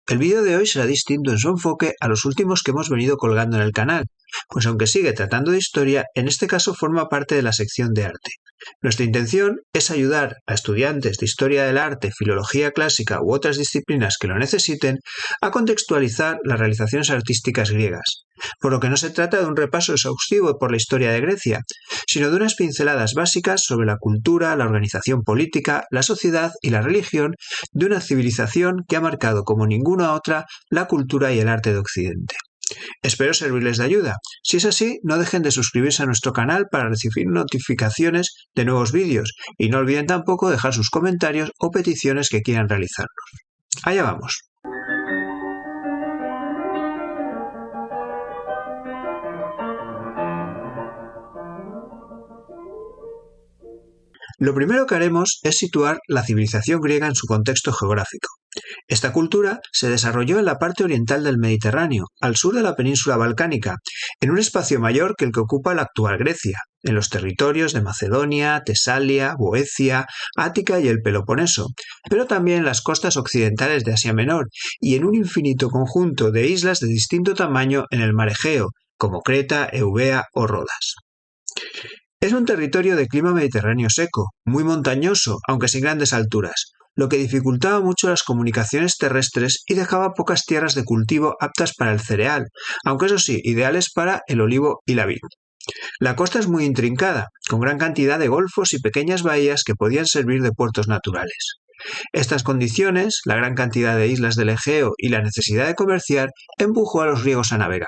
el vídeo de hoy será distinto en su enfoque a los últimos que hemos venido colgando en el canal, pues aunque sigue tratando de historia, en este caso forma parte de la sección de arte. Nuestra intención es ayudar a estudiantes de historia del arte, filología clásica u otras disciplinas que lo necesiten a contextualizar las realizaciones artísticas griegas, por lo que no se trata de un repaso exhaustivo por la historia de Grecia, sino de unas pinceladas básicas sobre la cultura, la organización política, la sociedad y la religión de una civilización que ha marcado como ninguna otra la cultura y el arte de Occidente. Espero servirles de ayuda. Si es así, no dejen de suscribirse a nuestro canal para recibir notificaciones de nuevos vídeos y no olviden tampoco dejar sus comentarios o peticiones que quieran realizarnos. Allá vamos. Lo primero que haremos es situar la civilización griega en su contexto geográfico. Esta cultura se desarrolló en la parte oriental del Mediterráneo, al sur de la península balcánica, en un espacio mayor que el que ocupa la actual Grecia, en los territorios de Macedonia, Tesalia, Boecia, Ática y el Peloponeso, pero también en las costas occidentales de Asia Menor y en un infinito conjunto de islas de distinto tamaño en el mar Egeo, como Creta, Eubea o Rodas. Es un territorio de clima mediterráneo seco, muy montañoso, aunque sin grandes alturas, lo que dificultaba mucho las comunicaciones terrestres y dejaba pocas tierras de cultivo aptas para el cereal, aunque eso sí, ideales para el olivo y la vid. La costa es muy intrincada, con gran cantidad de golfos y pequeñas bahías que podían servir de puertos naturales. Estas condiciones, la gran cantidad de islas del Egeo y la necesidad de comerciar, empujó a los griegos a navegar.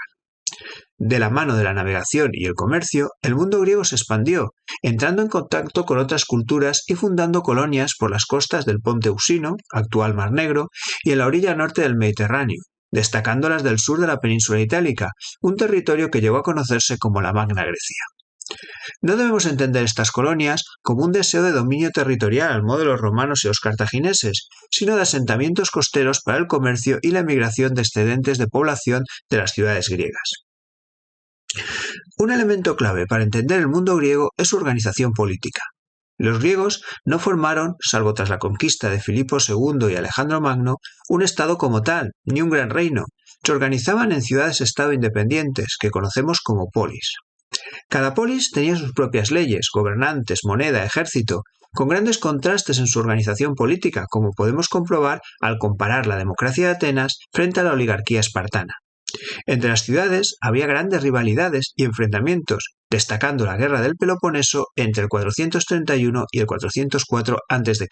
De la mano de la navegación y el comercio, el mundo griego se expandió, entrando en contacto con otras culturas y fundando colonias por las costas del Ponto Eusino, actual Mar Negro, y en la orilla norte del Mediterráneo, destacando las del sur de la península itálica, un territorio que llegó a conocerse como la Magna Grecia. No debemos entender estas colonias como un deseo de dominio territorial al modo de los romanos y los cartagineses, sino de asentamientos costeros para el comercio y la emigración de excedentes de población de las ciudades griegas. Un elemento clave para entender el mundo griego es su organización política. Los griegos no formaron, salvo tras la conquista de Filipo II y Alejandro Magno, un estado como tal, ni un gran reino. Se organizaban en ciudades-estado independientes, que conocemos como polis. Cada polis tenía sus propias leyes, gobernantes, moneda, ejército, con grandes contrastes en su organización política, como podemos comprobar al comparar la democracia de Atenas frente a la oligarquía espartana. Entre las ciudades había grandes rivalidades y enfrentamientos, destacando la guerra del Peloponeso entre el 431 y el 404 a.C.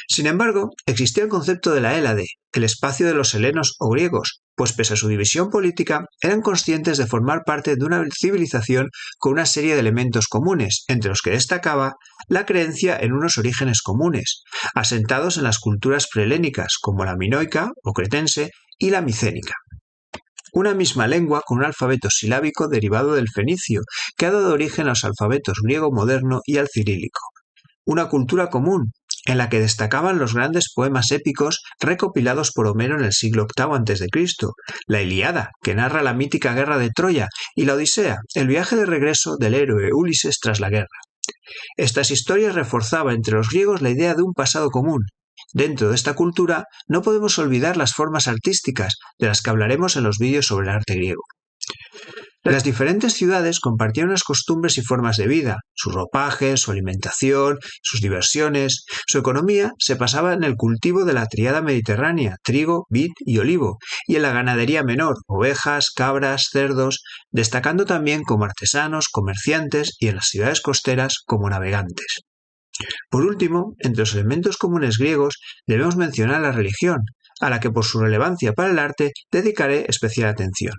Sin embargo, existía el concepto de la Hélade, el espacio de los helenos o griegos, pues pese a su división política, eran conscientes de formar parte de una civilización con una serie de elementos comunes, entre los que destacaba la creencia en unos orígenes comunes, asentados en las culturas prehelénicas como la minoica o cretense y la micénica. Una misma lengua con un alfabeto silábico derivado del fenicio, que ha dado origen a los alfabetos griego moderno y al cirílico. Una cultura común, en la que destacaban los grandes poemas épicos recopilados por Homero en el siglo VIII a.C., la Ilíada, que narra la mítica guerra de Troya, y la Odisea, el viaje de regreso del héroe Ulises tras la guerra. Estas historias reforzaban entre los griegos la idea de un pasado común. Dentro de esta cultura no podemos olvidar las formas artísticas, de las que hablaremos en los vídeos sobre el arte griego. Las diferentes ciudades compartían unas costumbres y formas de vida, sus ropajes, su alimentación, sus diversiones. Su economía se basaba en el cultivo de la tríada mediterránea, trigo, vid y olivo, y en la ganadería menor, ovejas, cabras, cerdos, destacando también como artesanos, comerciantes y en las ciudades costeras como navegantes. Por último, entre los elementos comunes griegos debemos mencionar la religión, a la que por su relevancia para el arte dedicaré especial atención.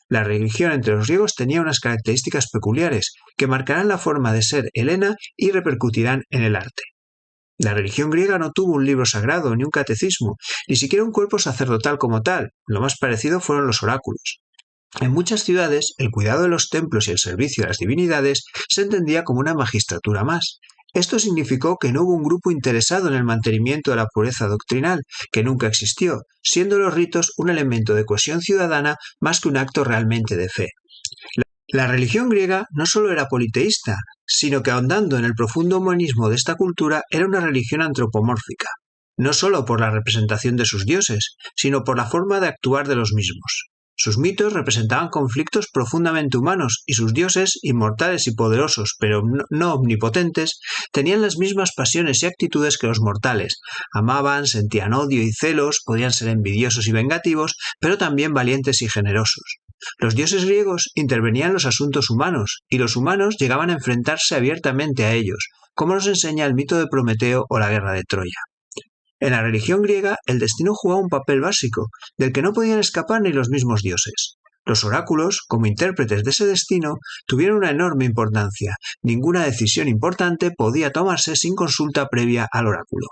La religión entre los griegos tenía unas características peculiares que marcarán la forma de ser helena y repercutirán en el arte. La religión griega no tuvo un libro sagrado ni un catecismo, ni siquiera un cuerpo sacerdotal como tal, lo más parecido fueron los oráculos. En muchas ciudades, el cuidado de los templos y el servicio a las divinidades se entendía como una magistratura más. Esto significó que no hubo un grupo interesado en el mantenimiento de la pureza doctrinal, que nunca existió, siendo los ritos un elemento de cohesión ciudadana más que un acto realmente de fe. La religión griega no solo era politeísta, sino que ahondando en el profundo humanismo de esta cultura era una religión antropomórfica. no solo por la representación de sus dioses, sino por la forma de actuar de los mismos. Sus mitos representaban conflictos profundamente humanos y sus dioses, inmortales y poderosos, pero no omnipotentes, tenían las mismas pasiones y actitudes que los mortales. Amaban, sentían odio y celos, podían ser envidiosos y vengativos, pero también valientes y generosos. Los dioses griegos intervenían en los asuntos humanos, y los humanos llegaban a enfrentarse abiertamente a ellos, como nos enseña el mito de Prometeo o la guerra de Troya. En la religión griega, el destino jugaba un papel básico, del que no podían escapar ni los mismos dioses. Los oráculos, como intérpretes de ese destino, tuvieron una enorme importancia. Ninguna decisión importante podía tomarse sin consulta previa al oráculo.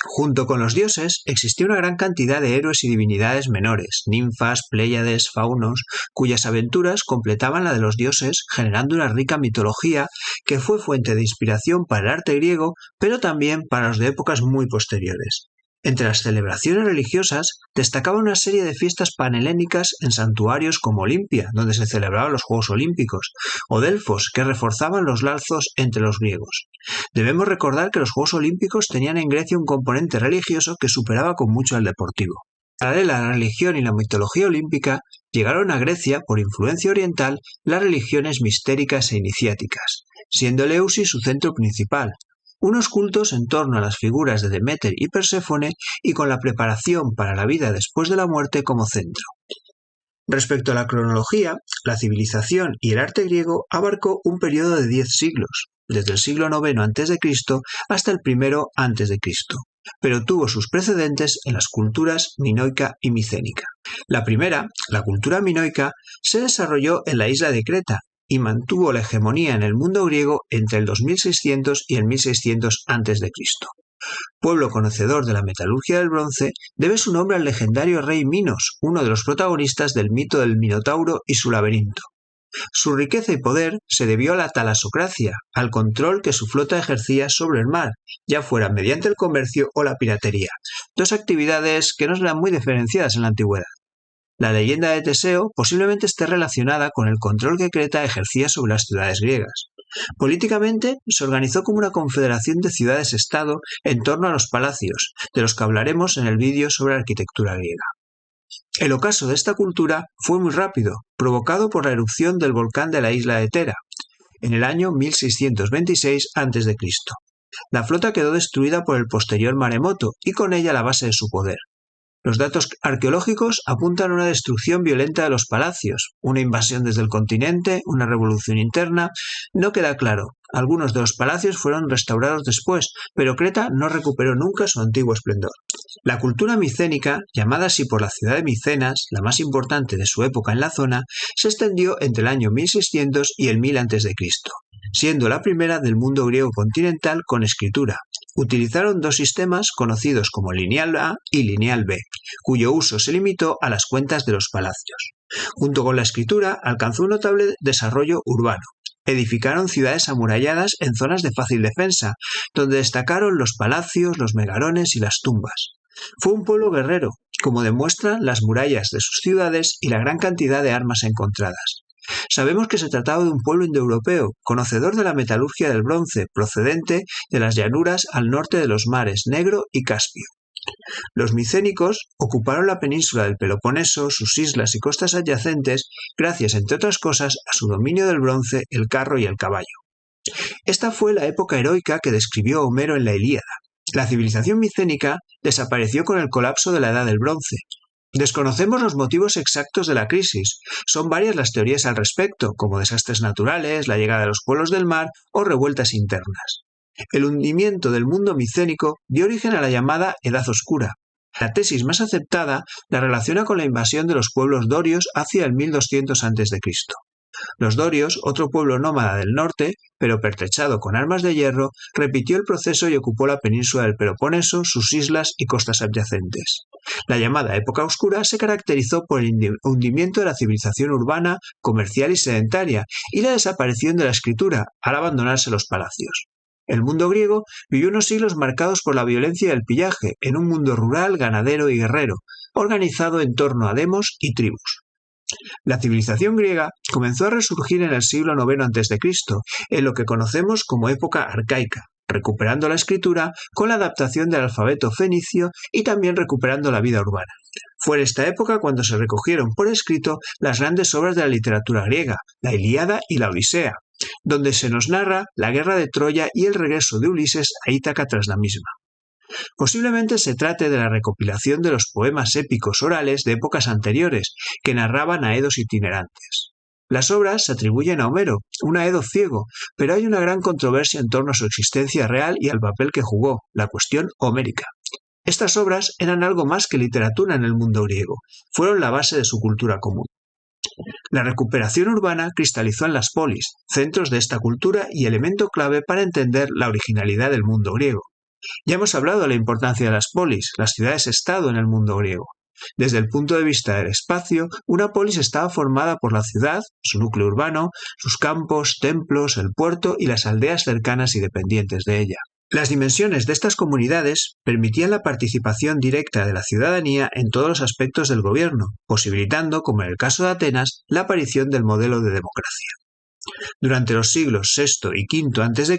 Junto con los dioses, existía una gran cantidad de héroes y divinidades menores, ninfas, pléyades, faunos, cuyas aventuras completaban la de los dioses, generando una rica mitología que fue fuente de inspiración para el arte griego, pero también para los de épocas muy posteriores. Entre las celebraciones religiosas destacaba una serie de fiestas panhelénicas en santuarios como Olimpia, donde se celebraban los Juegos Olímpicos, o Delfos, que reforzaban los lazos entre los griegos. Debemos recordar que los Juegos Olímpicos tenían en Grecia un componente religioso que superaba con mucho al deportivo. Paralela a la religión y la mitología olímpica, llegaron a Grecia, por influencia oriental, las religiones mistéricas e iniciáticas, siendo Eleusis su centro principal, unos cultos en torno a las figuras de Deméter y Perséfone y con la preparación para la vida después de la muerte como centro. Respecto a la cronología, la civilización y el arte griego abarcó un periodo de 10 siglos, desde el siglo IX a.C. hasta el I a.C., pero tuvo sus precedentes en las culturas minoica y micénica. La primera, la cultura minoica, se desarrolló en la isla de Creta y mantuvo la hegemonía en el mundo griego entre el 2600 y el 1600 a.C. Pueblo conocedor de la metalurgia del bronce, debe su nombre al legendario rey Minos, uno de los protagonistas del mito del Minotauro y su laberinto. Su riqueza y poder se debió a la talasocracia, al control que su flota ejercía sobre el mar, ya fuera mediante el comercio o la piratería, dos actividades que no eran muy diferenciadas en la antigüedad. La leyenda de Teseo posiblemente esté relacionada con el control que Creta ejercía sobre las ciudades griegas. Políticamente, se organizó como una confederación de ciudades-estado en torno a los palacios, de los que hablaremos en el vídeo sobre arquitectura griega. El ocaso de esta cultura fue muy rápido, provocado por la erupción del volcán de la isla de Tera, en el año 1626 a.C. La flota quedó destruida por el posterior maremoto y con ella la base de su poder. Los datos arqueológicos apuntan a una destrucción violenta de los palacios, una invasión desde el continente, una revolución interna. No queda claro. Algunos de los palacios fueron restaurados después, pero Creta no recuperó nunca su antiguo esplendor. La cultura micénica, llamada así por la ciudad de Micenas, la más importante de su época en la zona, se extendió entre el año 1600 y el 1000 a.C., siendo la primera del mundo griego continental con escritura. Utilizaron dos sistemas conocidos como lineal A y lineal B, cuyo uso se limitó a las cuentas de los palacios. Junto con la escritura, alcanzó un notable desarrollo urbano. Edificaron ciudades amuralladas en zonas de fácil defensa, donde destacaron los palacios, los megarones y las tumbas. Fue un pueblo guerrero, como demuestran las murallas de sus ciudades y la gran cantidad de armas encontradas. Sabemos que se trataba de un pueblo indoeuropeo, conocedor de la metalurgia del bronce, procedente de las llanuras al norte de los mares Negro y Caspio. Los micénicos ocuparon la península del Peloponeso, sus islas y costas adyacentes, gracias, entre otras cosas, a su dominio del bronce, el carro y el caballo. Esta fue la época heroica que describió Homero en la Ilíada. La civilización micénica desapareció con el colapso de la Edad del Bronce. Desconocemos los motivos exactos de la crisis. Son varias las teorías al respecto, como desastres naturales, la llegada de los pueblos del mar o revueltas internas. El hundimiento del mundo micénico dio origen a la llamada Edad Oscura. La tesis más aceptada la relaciona con la invasión de los pueblos dorios hacia el 1200 a.C. Los dorios, otro pueblo nómada del norte, pero pertrechado con armas de hierro, repitió el proceso y ocupó la península del Peloponeso, sus islas y costas adyacentes. La llamada época oscura se caracterizó por el hundimiento de la civilización urbana, comercial y sedentaria, y la desaparición de la escritura, al abandonarse los palacios. El mundo griego vivió unos siglos marcados por la violencia y el pillaje, en un mundo rural, ganadero y guerrero, organizado en torno a demos y tribus. La civilización griega comenzó a resurgir en el siglo IX a.C., en lo que conocemos como época arcaica, recuperando la escritura con la adaptación del alfabeto fenicio y también recuperando la vida urbana. Fue en esta época cuando se recogieron por escrito las grandes obras de la literatura griega, la Ilíada y la Odisea, donde se nos narra la guerra de Troya y el regreso de Ulises a Ítaca tras la misma. Posiblemente se trate de la recopilación de los poemas épicos orales de épocas anteriores, que narraban aedos itinerantes. Las obras se atribuyen a Homero, un aedo ciego, pero hay una gran controversia en torno a su existencia real y al papel que jugó, la cuestión homérica. Estas obras eran algo más que literatura en el mundo griego, fueron la base de su cultura común. La recuperación urbana cristalizó en las polis, centros de esta cultura y elemento clave para entender la originalidad del mundo griego. Ya hemos hablado de la importancia de las polis, las ciudades-estado en el mundo griego. Desde el punto de vista del espacio, una polis estaba formada por la ciudad, su núcleo urbano, sus campos, templos, el puerto y las aldeas cercanas y dependientes de ella. Las dimensiones de estas comunidades permitían la participación directa de la ciudadanía en todos los aspectos del gobierno, posibilitando, como en el caso de Atenas, la aparición del modelo de democracia. Durante los siglos VI y V a.C.,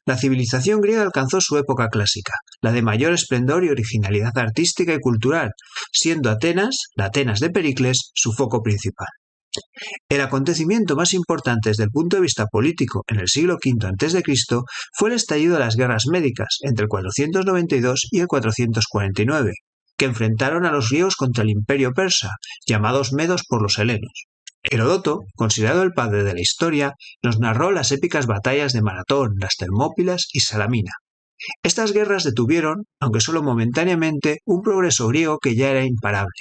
la civilización griega alcanzó su época clásica, la de mayor esplendor y originalidad artística y cultural, siendo Atenas, la Atenas de Pericles, su foco principal. El acontecimiento más importante desde el punto de vista político en el siglo V a.C. fue el estallido de las guerras médicas entre el 492 y el 449, que enfrentaron a los griegos contra el imperio persa, llamados medos por los helenos. Heródoto, considerado el padre de la historia, nos narró las épicas batallas de Maratón, las Termópilas y Salamina. Estas guerras detuvieron, aunque solo momentáneamente, un progreso griego que ya era imparable.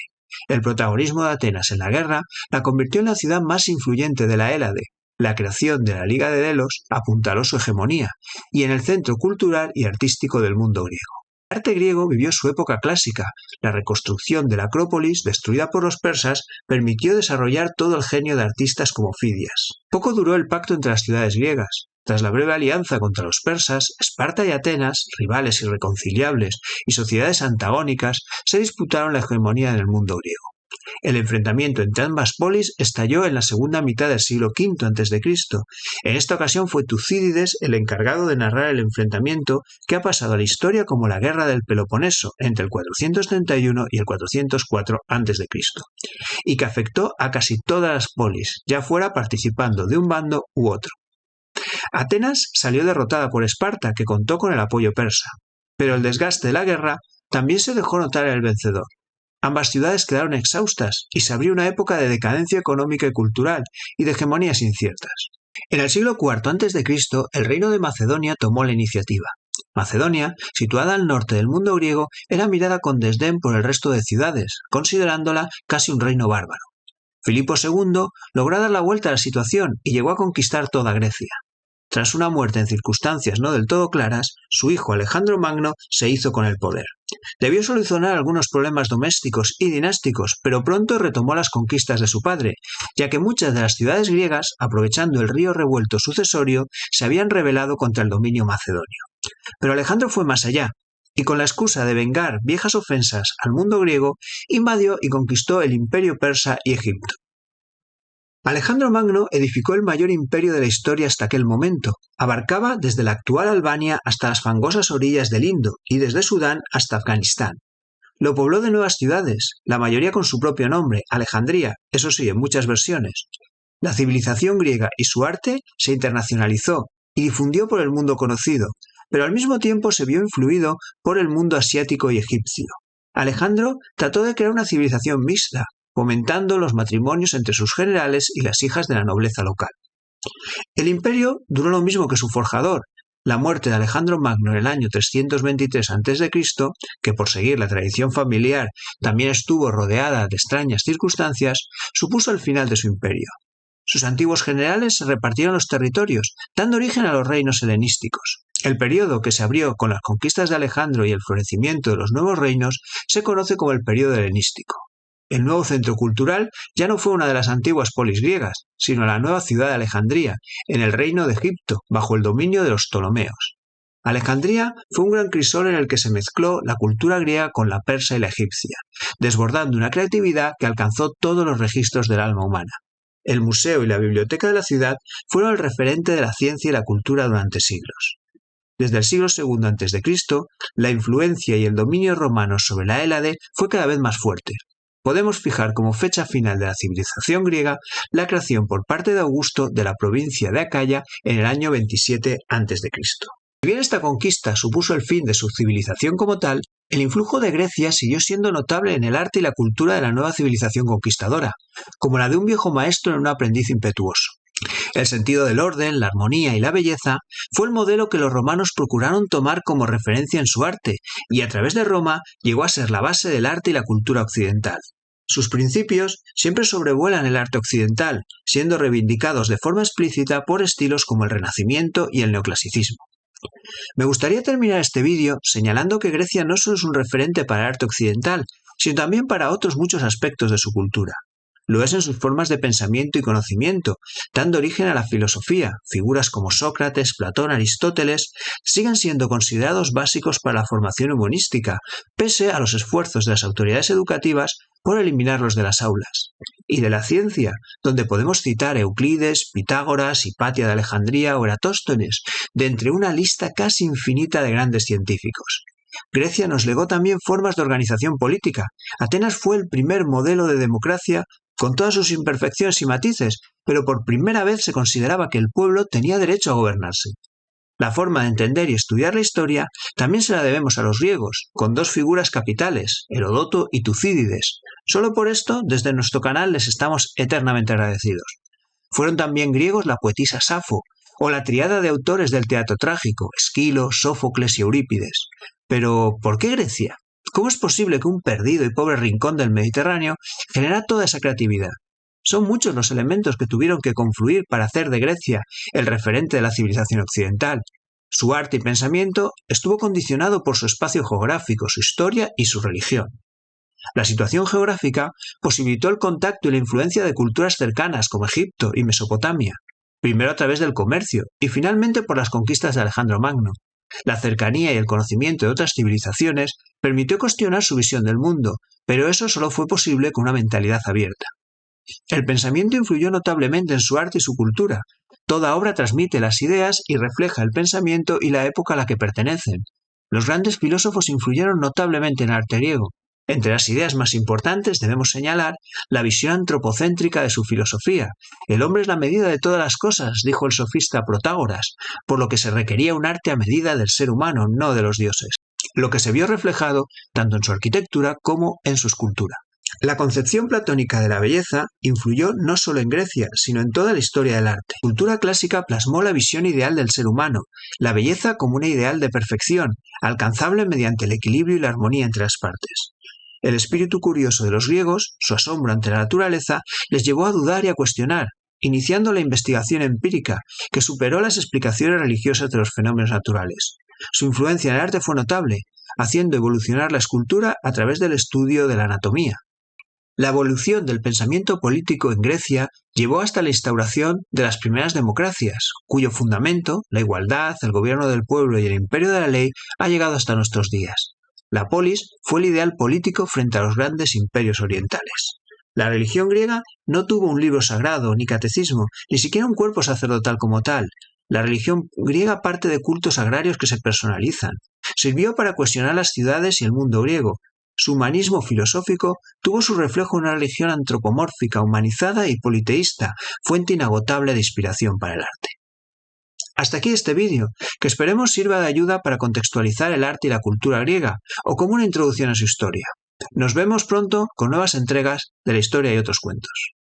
El protagonismo de Atenas en la guerra la convirtió en la ciudad más influyente de la Hélade. La creación de la Liga de Delos apuntaló su hegemonía, y en el centro cultural y artístico del mundo griego. El arte griego vivió su época clásica. La reconstrucción de la Acrópolis, destruida por los persas, permitió desarrollar todo el genio de artistas como Fidias. Poco duró el pacto entre las ciudades griegas. Tras la breve alianza contra los persas, Esparta y Atenas, rivales irreconciliables y sociedades antagónicas, se disputaron la hegemonía en el mundo griego. El enfrentamiento entre ambas polis estalló en la segunda mitad del siglo V a.C. En esta ocasión fue Tucídides el encargado de narrar el enfrentamiento que ha pasado a la historia como la Guerra del Peloponeso entre el 431 y el 404 a.C., y que afectó a casi todas las polis, ya fuera participando de un bando u otro. Atenas salió derrotada por Esparta, que contó con el apoyo persa, pero el desgaste de la guerra también se dejó notar en el vencedor. Ambas ciudades quedaron exhaustas y se abrió una época de decadencia económica y cultural y de hegemonías inciertas. En el siglo IV a.C., el reino de Macedonia tomó la iniciativa. Macedonia, situada al norte del mundo griego, era mirada con desdén por el resto de ciudades, considerándola casi un reino bárbaro. Filipo II logró dar la vuelta a la situación y llegó a conquistar toda Grecia. Tras una muerte en circunstancias no del todo claras, su hijo Alejandro Magno se hizo con el poder. Debió solucionar algunos problemas domésticos y dinásticos, pero pronto retomó las conquistas de su padre, ya que muchas de las ciudades griegas, aprovechando el río revuelto sucesorio, se habían rebelado contra el dominio macedonio. Pero Alejandro fue más allá, y con la excusa de vengar viejas ofensas al mundo griego, invadió y conquistó el imperio persa y Egipto. Alejandro Magno edificó el mayor imperio de la historia hasta aquel momento. Abarcaba desde la actual Albania hasta las fangosas orillas del Indo y desde Sudán hasta Afganistán. Lo pobló de nuevas ciudades, la mayoría con su propio nombre, Alejandría, eso sí, en muchas versiones. La civilización griega y su arte se internacionalizó y difundió por el mundo conocido, pero al mismo tiempo se vio influido por el mundo asiático y egipcio. Alejandro trató de crear una civilización mixta, fomentando los matrimonios entre sus generales y las hijas de la nobleza local. El imperio duró lo mismo que su forjador. La muerte de Alejandro Magno en el año 323 a.C., que por seguir la tradición familiar también estuvo rodeada de extrañas circunstancias, supuso el final de su imperio. Sus antiguos generales se repartieron los territorios, dando origen a los reinos helenísticos. El período que se abrió con las conquistas de Alejandro y el florecimiento de los nuevos reinos se conoce como el período helenístico. El nuevo centro cultural ya no fue una de las antiguas polis griegas, sino la nueva ciudad de Alejandría, en el reino de Egipto, bajo el dominio de los Ptolomeos. Alejandría fue un gran crisol en el que se mezcló la cultura griega con la persa y la egipcia, desbordando una creatividad que alcanzó todos los registros del alma humana. El museo y la biblioteca de la ciudad fueron el referente de la ciencia y la cultura durante siglos. Desde el siglo II a.C., la influencia y el dominio romano sobre la Hélade fue cada vez más fuerte. Podemos fijar como fecha final de la civilización griega la creación por parte de Augusto de la provincia de Acaya en el año 27 a.C. Si bien esta conquista supuso el fin de su civilización como tal, el influjo de Grecia siguió siendo notable en el arte y la cultura de la nueva civilización conquistadora, como la de un viejo maestro en un aprendiz impetuoso. El sentido del orden, la armonía y la belleza fue el modelo que los romanos procuraron tomar como referencia en su arte, y a través de Roma llegó a ser la base del arte y la cultura occidental. Sus principios siempre sobrevuelan el arte occidental, siendo reivindicados de forma explícita por estilos como el Renacimiento y el Neoclasicismo. Me gustaría terminar este vídeo señalando que Grecia no solo es un referente para el arte occidental, sino también para otros muchos aspectos de su cultura. Lo es en sus formas de pensamiento y conocimiento, dando origen a la filosofía. Figuras como Sócrates, Platón, Aristóteles siguen siendo considerados básicos para la formación humanística, pese a los esfuerzos de las autoridades educativas por eliminarlos de las aulas. Y de la ciencia, donde podemos citar a Euclides, Pitágoras, Hipatia de Alejandría o Eratóstenes, de entre una lista casi infinita de grandes científicos. Grecia nos legó también formas de organización política. Atenas fue el primer modelo de democracia con todas sus imperfecciones y matices, pero por primera vez se consideraba que el pueblo tenía derecho a gobernarse. La forma de entender y estudiar la historia también se la debemos a los griegos, con dos figuras capitales, Heródoto y Tucídides. Solo por esto, desde nuestro canal les estamos eternamente agradecidos. Fueron también griegos la poetisa Safo, o la triada de autores del teatro trágico, Esquilo, Sófocles y Eurípides. Pero, ¿por qué Grecia? ¿Cómo es posible que un perdido y pobre rincón del Mediterráneo genera toda esa creatividad? Son muchos los elementos que tuvieron que confluir para hacer de Grecia el referente de la civilización occidental. Su arte y pensamiento estuvo condicionado por su espacio geográfico, su historia y su religión. La situación geográfica posibilitó el contacto y la influencia de culturas cercanas como Egipto y Mesopotamia, primero a través del comercio y finalmente por las conquistas de Alejandro Magno. La cercanía y el conocimiento de otras civilizaciones permitió cuestionar su visión del mundo, pero eso solo fue posible con una mentalidad abierta. El pensamiento influyó notablemente en su arte y su cultura. Toda obra transmite las ideas y refleja el pensamiento y la época a la que pertenecen. Los grandes filósofos influyeron notablemente en el arte griego. Entre las ideas más importantes debemos señalar la visión antropocéntrica de su filosofía. El hombre es la medida de todas las cosas, dijo el sofista Protágoras, por lo que se requería un arte a medida del ser humano, no de los dioses, lo que se vio reflejado tanto en su arquitectura como en su escultura. La concepción platónica de la belleza influyó no solo en Grecia, sino en toda la historia del arte. La cultura clásica plasmó la visión ideal del ser humano, la belleza como un ideal de perfección, alcanzable mediante el equilibrio y la armonía entre las partes. El espíritu curioso de los griegos, su asombro ante la naturaleza, les llevó a dudar y a cuestionar, iniciando la investigación empírica, que superó las explicaciones religiosas de los fenómenos naturales. Su influencia en el arte fue notable, haciendo evolucionar la escultura a través del estudio de la anatomía. La evolución del pensamiento político en Grecia llevó hasta la instauración de las primeras democracias, cuyo fundamento, la igualdad, el gobierno del pueblo y el imperio de la ley, ha llegado hasta nuestros días. La polis fue el ideal político frente a los grandes imperios orientales. La religión griega no tuvo un libro sagrado, ni catecismo, ni siquiera un cuerpo sacerdotal como tal. La religión griega parte de cultos agrarios que se personalizan. Sirvió para cuestionar las ciudades y el mundo griego. Su humanismo filosófico tuvo su reflejo en una religión antropomórfica, humanizada y politeísta, fuente inagotable de inspiración para el arte. Hasta aquí este vídeo, que esperemos sirva de ayuda para contextualizar el arte y la cultura griega, o como una introducción a su historia. Nos vemos pronto con nuevas entregas de la historia y otros cuentos.